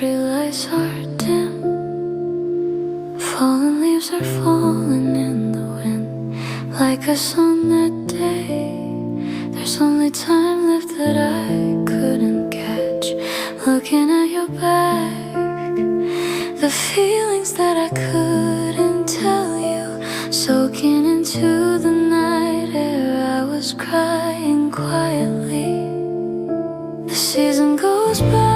Street lights are dim, fallen leaves are falling in the wind. Like us on that day, there's only time left that I couldn't catch. Looking at your back, the feelings that I couldn't tell you, soaking into the night air. I was crying quietly. The season goes by,